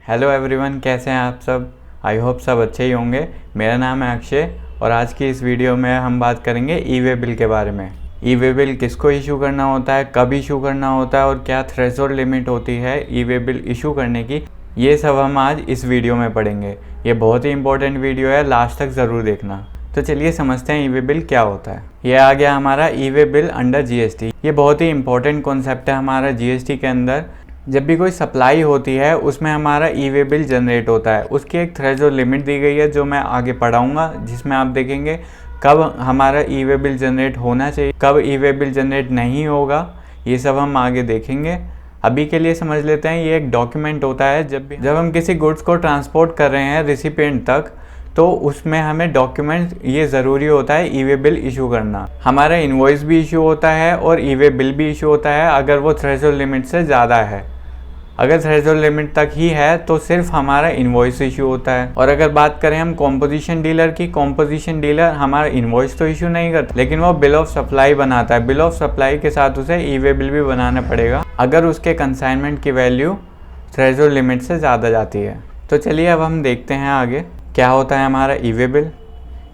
Hello everyone, कैसे हैं आप सब। आई होप सब अच्छे ही होंगे। मेरा नाम है अक्षय और आज की इस वीडियो में हम बात करेंगे ई वे बिल के बारे में। ई वे बिल किसको इशू करना होता है, कब इशू करना होता है और क्या थ्रेशोल्ड लिमिट होती है ई वे बिल इशू करने की, ये सब हम आज इस वीडियो में पढ़ेंगे। ये बहुत ही इंपॉर्टेंट वीडियो है, लास्ट तक ज़रूर देखना। तो चलिए समझते हैं ई वे बिल क्या होता है। ये आ गया हमारा ई वे बिल अंडर जीएसटी। ये बहुत ही इंपॉर्टेंट कॉन्सेप्ट है हमारा जीएसटी के अंदर। जब भी कोई सप्लाई होती है उसमें हमारा ई वे बिल जनरेट होता है। उसकी एक थ्रेशोल्ड लिमिट दी गई है जो मैं आगे पढ़ाऊँगा, जिसमें आप देखेंगे कब हमारा ई वे बिल जनरेट होना चाहिए, कब ई वे बिल जनरेट नहीं होगा, ये सब हम आगे देखेंगे। अभी के लिए समझ लेते हैं, ये एक डॉक्यूमेंट होता है। जब हम किसी गुड्स को ट्रांसपोर्ट कर रहे हैं रिसिपिएंट तक, तो उसमें हमें डॉक्यूमेंट ये ज़रूरी होता है ई वे बिल इशू करना। हमारा इनवॉइस भी इशू होता है और ई वे बिल भी इशू होता है अगर वो थ्रेशोल्ड लिमिट से ज़्यादा है। अगर थ्रेशोल्ड लिमिट तक ही है तो सिर्फ हमारा इनवॉइस इशू होता है। और अगर बात करें हम कॉम्पोजिशन डीलर की, कॉम्पोजिशन डीलर हमारा इनवॉइस तो इशू नहीं करता, लेकिन वो बिल ऑफ सप्लाई बनाता है। बिल ऑफ सप्लाई के साथ उसे ई वे बिल भी बनाना पड़ेगा अगर उसके कंसाइनमेंट की वैल्यू थ्रेशोल्ड लिमिट से ज़्यादा जाती है। तो चलिए अब हम देखते हैं आगे क्या होता है हमारा ई वे बिल।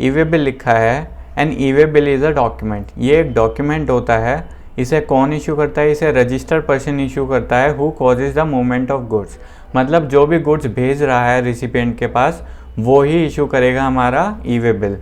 ई वे बिल लिखा है an e way bill is a document. ये एक डॉक्यूमेंट होता है। इसे कौन इशू करता है? इसे रजिस्टर्ड पर्सन इशू करता है who causes the movement of goods. मतलब जो भी गुड्स भेज रहा है रिसिपिएंट के पास, वो ही इशू करेगा हमारा ई वे बिल।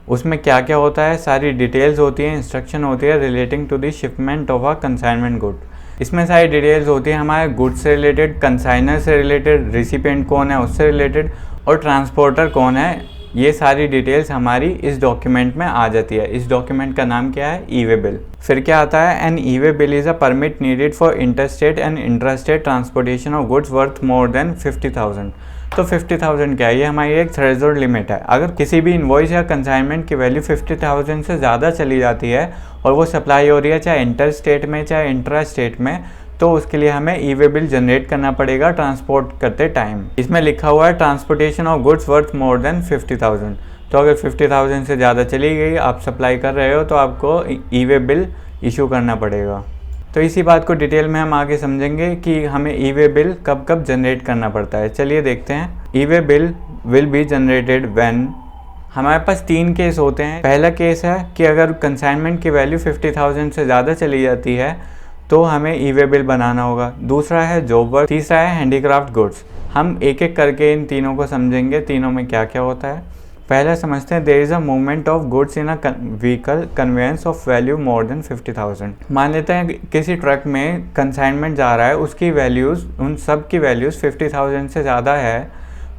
उसमें क्या क्या होता है, सारी डिटेल्स होती है, इंस्ट्रक्शन होती है relating to the shipment of a consignment good. इसमें सारी डिटेल्स होती है हमारे गुड्स से रिलेटेड, कंसाइनर से रिलेटेड, रिसिपिएंट कौन है उससे रिलेटेड और ट्रांसपोर्टर कौन है। ये सारी डिटेल्स हमारी इस डॉक्यूमेंट में आ जाती है। इस डॉक्यूमेंट का नाम क्या है? E way bill. फिर क्या आता है? An e way bill is a permit needed for interstate and intrastate transportation of goods worth more than 50,000। तो 50,000 क्या है? ये हमारी एक थ्रेशोल्ड लिमिट है। अगर किसी भी इनवॉइस या कंसाइनमेंट की वैल्यू 50,000 से ज़्यादा चली जाती है और वो सप्लाई हो रही है चाहे इंटर स्टेट में चाहे इंट्रा स्टेट में, तो उसके लिए हमें ई वे बिल जनरेट करना पड़ेगा ट्रांसपोर्ट करते टाइम। इसमें लिखा हुआ है transportation of goods worth more than 50,000। तो अगर 50,000 से ज़्यादा चली गई, आप सप्लाई कर रहे हो, तो आपको ई वे बिल इशू करना पड़ेगा। तो इसी बात को डिटेल में हम आगे समझेंगे कि हमें ई वे बिल कब कब जनरेट करना पड़ता है। चलिए देखते हैं। E way bill will be generated when, हमारे पास 3 केस होते हैं। पहला केस है कि अगर कंसाइनमेंट की वैल्यू 50,000 से ज़्यादा चली जाती है तो हमें ई वे बिल बनाना होगा। दूसरा है जॉब वर्क, तीसरा है हैंडीक्राफ्ट गुड्स। हम एक एक करके इन तीनों को समझेंगे, तीनों में क्या क्या होता है। पहला समझते हैं, there is a movement of goods in a vehicle conveyance of value more than 50,000। मान लेते हैं किसी ट्रक में कंसाइनमेंट जा रहा है, उसकी वैल्यूज़, उन सब की वैल्यूज़ 50,000 से ज़्यादा है,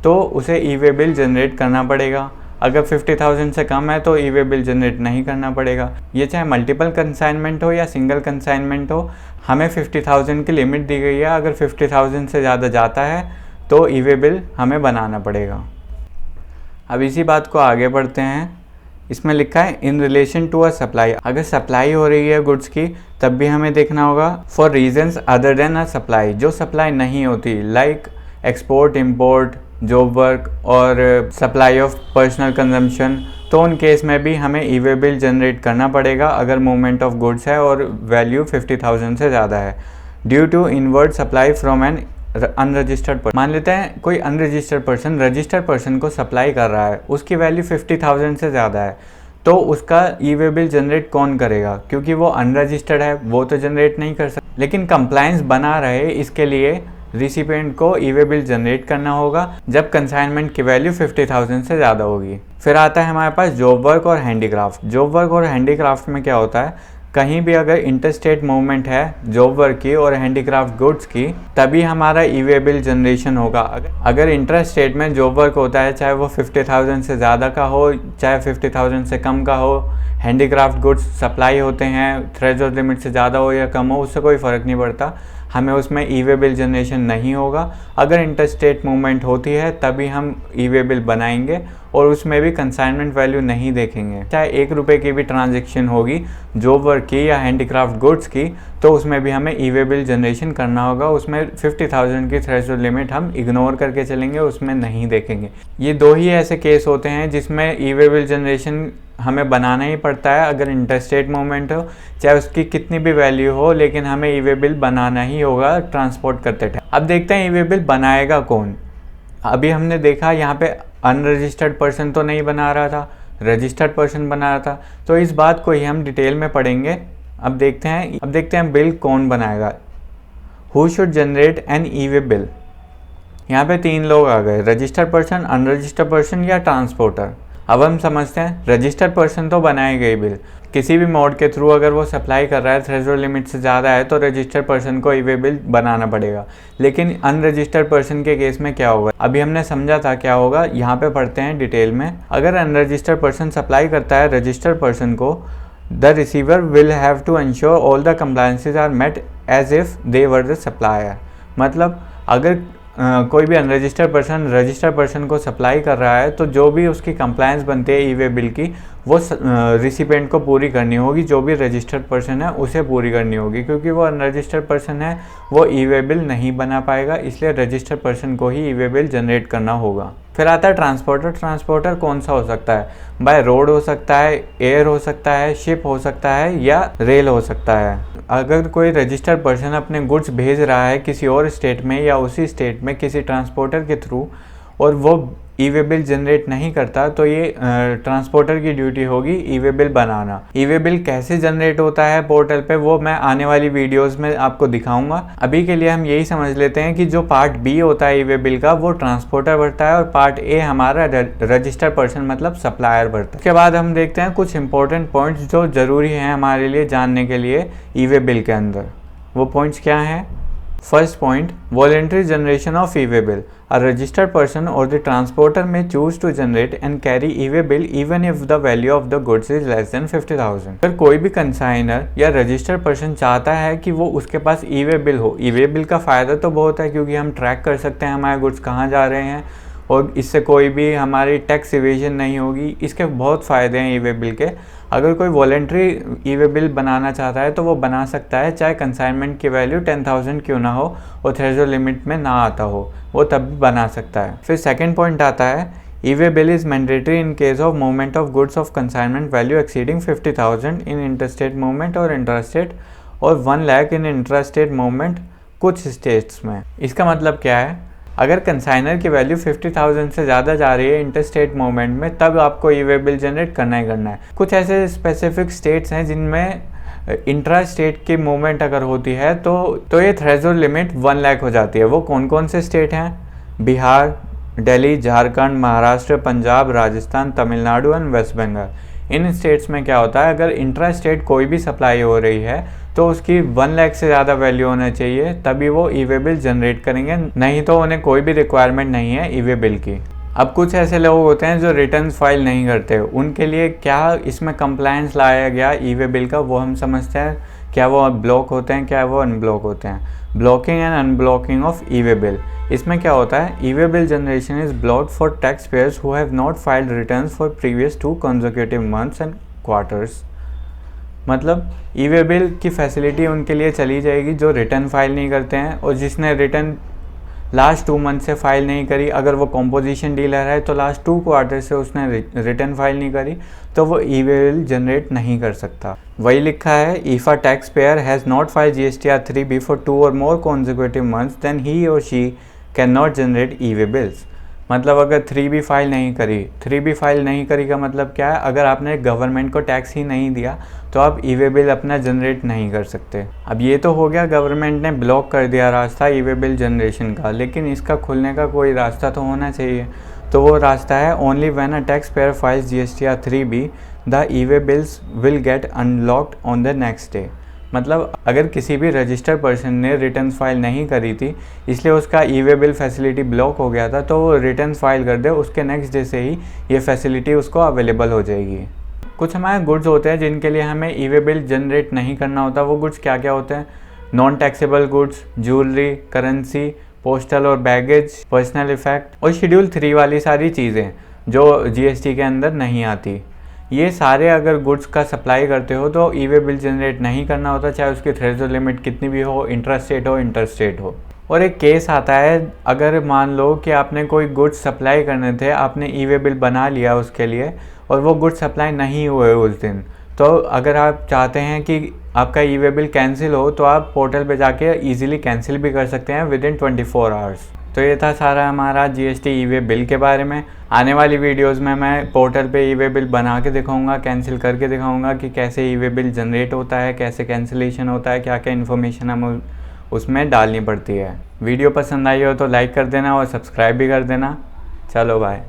तो उसे ई वे बिल जनरेट करना पड़ेगा। अगर 50,000 से कम है तो ई वे बिल जनरेट नहीं करना पड़ेगा। ये चाहे मल्टीपल कंसाइनमेंट हो या सिंगल कंसाइनमेंट हो, हमें 50,000 की लिमिट दी गई है। अगर 50,000 से ज़्यादा जाता है तो ई वे बिल हमें बनाना पड़ेगा। अब इसी बात को आगे बढ़ते हैं। इसमें लिखा है in relation to a supply. अगर सप्लाई हो रही है गुड्स की तब भी हमें देखना होगा for reasons other than a supply. जो सप्लाई नहीं होती, like export, import, job work और सप्लाई ऑफ पर्सनल कंजम्पशन, तो उन केस में भी हमें ई वे बिल जनरेट करना पड़ेगा अगर मूवमेंट ऑफ गुड्स है और वैल्यू 50,000 से ज़्यादा है। Due to inward supply from an unregistered person. मान लेते हैं कोई अनरजिस्टर्ड पर्सन रजिस्टर्ड पर्सन को सप्लाई कर रहा है, उसकी वैल्यू 50,000 से ज़्यादा है, तो उसका ई वे बिल जनरेट कौन करेगा? क्योंकि वो अनरजिस्टर्ड है, वो तो जनरेट नहीं कर सकता। लेकिन कंप्लायंस बना रहे, इसके लिए रिसिपिएंट को ई वे बिल जनरेट करना होगा जब कंसाइनमेंट की वैल्यू 50,000 से ज़्यादा होगी। फिर आता है हमारे पास जॉब वर्क और हैंडीक्राफ्ट। जॉब वर्क और हैंडीक्राफ्ट में क्या होता है, कहीं भी अगर इंटरस्टेट मूवमेंट है जॉब वर्क की और हैंडीक्राफ्ट गुड्स की, तभी हमारा ई वे बिल जनरेशन होगा। अगर इंटर स्टेट में जॉब वर्क होता है, चाहे वो 50,000 से ज़्यादा का हो चाहे 50,000 से कम का हो, हैंडीक्राफ्ट गुड्स सप्लाई होते हैं, थ्रेशोल्ड लिमिट से ज़्यादा हो या कम हो, उससे कोई फ़र्क नहीं पड़ता, हमें उसमें ई वे बिल जनरेशन नहीं होगा। अगर इंटरस्टेट मूवमेंट होती है तभी हम ई वे बिल बनाएंगे और उसमें भी कंसाइनमेंट वैल्यू नहीं देखेंगे। चाहे 1 रुपये की भी ट्रांजैक्शन होगी जॉब वर्क की या हैंडीक्राफ्ट गुड्स की, तो उसमें भी हमें ई वे बिल जनरेशन करना होगा। उसमें 50,000 की थ्रेशोल्ड लिमिट हम इग्नोर करके चलेंगे, उसमें नहीं देखेंगे। ये 2 ही ऐसे केस होते हैं जिसमें ई वे बिल जनरेशन हमें बनाना ही पड़ता है। अगर इंटरस्टेट मूवमेंट हो, चाहे उसकी कितनी भी वैल्यू हो, लेकिन हमें ई वे बिल बनाना ही होगा ट्रांसपोर्ट करते टाइम। अब देखते हैं ई वे बिल बनाएगा कौन। अभी हमने देखा यहाँ पे अनरजिस्टर्ड पर्सन तो नहीं बना रहा था, रजिस्टर्ड पर्सन बना रहा था। तो इस बात को ही हम डिटेल में पढ़ेंगे। अब देखते हैं बिल कौन बनाएगा। Who should generate an e way bill. यहाँ पे 3 लोग आ गए, रजिस्टर्ड पर्सन, अनरजिस्टर्ड पर्सन या ट्रांसपोर्टर। अब हम समझते हैं, रजिस्टर्ड पर्सन तो बनाएगा ही बिल। किसी भी मोड के थ्रू अगर वो सप्लाई कर रहा है, थ्रेशोल्ड लिमिट से ज़्यादा है, तो रजिस्टर्ड पर्सन को ई वे बिल बनाना पड़ेगा। लेकिन अनरजिस्टर्ड पर्सन के केस में क्या होगा, अभी हमने समझा था क्या होगा, यहाँ पे पढ़ते हैं डिटेल में। अगर अनरजिस्टर्ड पर्सन सप्लाई करता है रजिस्टर्ड पर्सन को, the receiver will have to ensure all the compliances are met as if they were the supplier. मतलब अगर कोई भी अनरजिस्टर्ड पर्सन रजिस्टर्ड पर्सन को सप्लाई कर रहा है, तो जो भी उसकी कंप्लायंस बनती है ई वे बिल की, वो रिसिपेंट को पूरी करनी होगी। जो भी रजिस्टर्ड पर्सन है उसे पूरी करनी होगी, क्योंकि वो अनरजिस्टर्ड पर्सन है, वो ई वे बिल नहीं बना पाएगा। इसलिए रजिस्टर्ड पर्सन को ही ई वे बिल जनरेट करना होगा। फिर आता है ट्रांसपोर्टर। ट्रांसपोर्टर कौन सा हो सकता है, बाय रोड हो सकता है, एयर हो सकता है, शिप हो सकता है या रेल हो सकता है। अगर कोई रजिस्टर्ड पर्सन अपने गुड्स भेज रहा है किसी और स्टेट में या उसी स्टेट में किसी ट्रांसपोर्टर के थ्रू, और वो ई वे बिल जनरेट नहीं करता, तो ये ट्रांसपोर्टर की ड्यूटी होगी ई वे बिल बनाना। ई वे बिल कैसे जनरेट होता है पोर्टल पे, वो मैं आने वाली वीडियोस में आपको दिखाऊंगा। अभी के लिए हम यही समझ लेते हैं कि जो पार्ट बी होता है ई वे बिल का, वो ट्रांसपोर्टर भरता है, और पार्ट ए हमारा रजिस्टर्ड पर्सन मतलब सप्लायर भरता है। उसके बाद हम देखते हैं कुछ इंपॉर्टेंट पॉइंट्स जो ज़रूरी हैं हमारे लिए जानने के लिए ई वे बिल के अंदर। वो पॉइंट्स क्या हैं? First point, voluntary generation of E way bill. A registered person or the transporter may choose to generate and carry e-way bill even if the value of the goods is less than 50,000। अगर कोई भी consignor या registered person चाहता है कि वो उसके पास e-way bill हो, ई-वे बिल का फ़ायदा तो बहुत है, क्योंकि हम ट्रैक कर सकते हैं हमारे गुड्स कहाँ जा रहे हैं, और इससे कोई भी हमारी टैक्स इवेजन नहीं होगी। इसके बहुत फ़ायदे हैं ई-वे बिल के। अगर कोई वॉलेंट्री ई-वे बिल बनाना चाहता है तो वो बना सकता है, चाहे कंसाइनमेंट की वैल्यू 10,000 क्यों ना हो और थ्रेशोल्ड लिमिट में ना आता हो, वो तब भी बना सकता है। फिर सेकंड पॉइंट आता है, e-way bill is mandatory in case of movement of goods of consignment value exceeding 50,000 in interstate movement और इंट्रास्टेट, और 1 लाख इन इंट्रास्टेट मूवमेंट कुछ स्टेट्स में। इसका मतलब क्या है, अगर कंसाइनर की वैल्यू 50,000 से ज़्यादा जा रही है इंटरस्टेट मूवमेंट में, तब आपको ई-वे बिल जनरेट करना ही करना है। कुछ ऐसे स्पेसिफिक स्टेट्स हैं जिनमें इंट्रा स्टेट की मूवमेंट अगर होती है तो ये थ्रेशोल्ड लिमिट 1 लाख हो जाती है। वो कौन कौन से स्टेट हैं? Bihar, Delhi, Jharkhand, Maharashtra, Punjab, Rajasthan, Tamil Nadu and waste Bengal. In states में क्या होता है, अगर इंट्रा स्टेट कोई भी सप्लाई हो रही है तो उसकी 1 लाख से ज़्यादा वैल्यू होना चाहिए, तभी वो ई-वे बिल जनरेट करेंगे, नहीं तो उन्हें कोई भी रिक्वायरमेंट नहीं है ई-वे बिल की। अब कुछ ऐसे लोग होते हैं जो रिटर्न्स फाइल नहीं करते, उनके लिए क्या इसमें कंप्लायंस लाया गया ई-वे बिल का, वो हम समझते हैं। क्या वो ब्लॉक होते हैं, क्या वो अनब्लॉक होते हैं? Blocking and unblocking of e-way bill. इसमें क्या होता है, e-way bill generation is blocked for tax payers who have not filed returns for previous 2 consecutive months and quarters. मतलब ई-वे बिल की फैसिलिटी उनके लिए चली जाएगी जो रिटर्न फाइल नहीं करते हैं, और जिसने रिटर्न लास्ट 2 मंथ से फाइल नहीं करी, अगर वो कॉम्पोजिशन डीलर है तो लास्ट 2 क्वार्टर से उसने रिटर्न फाइल नहीं करी, तो वो ई-वे बिल जनरेट नहीं कर सकता। वही लिखा है, if a tax payer has not file GSTR 3B for 2 or more consecutive months then he और she can not generate e way bills. मतलब अगर 3B फाइल नहीं करी, 3B फाइल नहीं करी का मतलब क्या है, अगर आपने गवर्नमेंट को टैक्स ही नहीं दिया तो आप ई-वे बिल अपना जनरेट नहीं कर सकते। अब ये तो हो गया, गवर्नमेंट ने ब्लॉक कर दिया रास्ता ई-वे बिल जनरेशन का, लेकिन इसका खुलने का कोई रास्ता तो होना चाहिए। तो वो रास्ता है, only when a tax pair files GSTR 3B the e-way bills will get unlocked on the next day. मतलब अगर किसी भी रजिस्टर्ड पर्सन ने रिटर्न फाइल नहीं करी थी, इसलिए उसका ई-वे बिल फैसिलिटी ब्लॉक हो गया था, तो वो रिटर्न फाइल कर दे, उसके नेक्स्ट डे से ही ये फैसिलिटी उसको अवेलेबल हो जाएगी। कुछ हमारे गुड्स होते हैं जिनके लिए हमें ई-वे बिल जनरेट नहीं करना होता। वो गुड्स क्या क्या होते हैं? Non taxable goods, jewellery, currency, postal और बैगेज, पर्सनल इफेक्ट और शेड्यूल 3 वाली सारी चीज़ें जो GST के अंदर नहीं आती। ये सारे अगर गुड्स का सप्लाई करते हो तो ई-वे बिल जनरेट नहीं करना होता, चाहे उसकी थ्रेशोल्ड लिमिट कितनी भी हो, इंट्रास्टेट हो, इंटरस्टेट हो। और एक केस आता है, अगर मान लो कि आपने कोई गुड्स सप्लाई करने थे, आपने ई वे बिल बना लिया उसके लिए और वो गुड्स सप्लाई नहीं हुए उस दिन, तो अगर आप चाहते हैं कि आपका ई वे बिल कैंसिल हो तो आप पोर्टल पे जाके इजीली कैंसिल भी कर सकते हैं विद इन 24 आवर्स। तो ये था सारा हमारा जीएसटी ई वे बिल के बारे में। आने वाली वीडियोस में मैं पोर्टल पे ई वे बिल बना के दिखाऊंगा, कैंसिल करके दिखाऊंगा कि कैसे ई वे बिल जनरेट होता है, कैसे कैंसिलेशन होता है, क्या क्या इन्फॉर्मेशन हम उसमें डालनी पड़ती है। वीडियो पसंद आई हो तो लाइक कर देना और सब्सक्राइब भी कर देना। चलो बाय।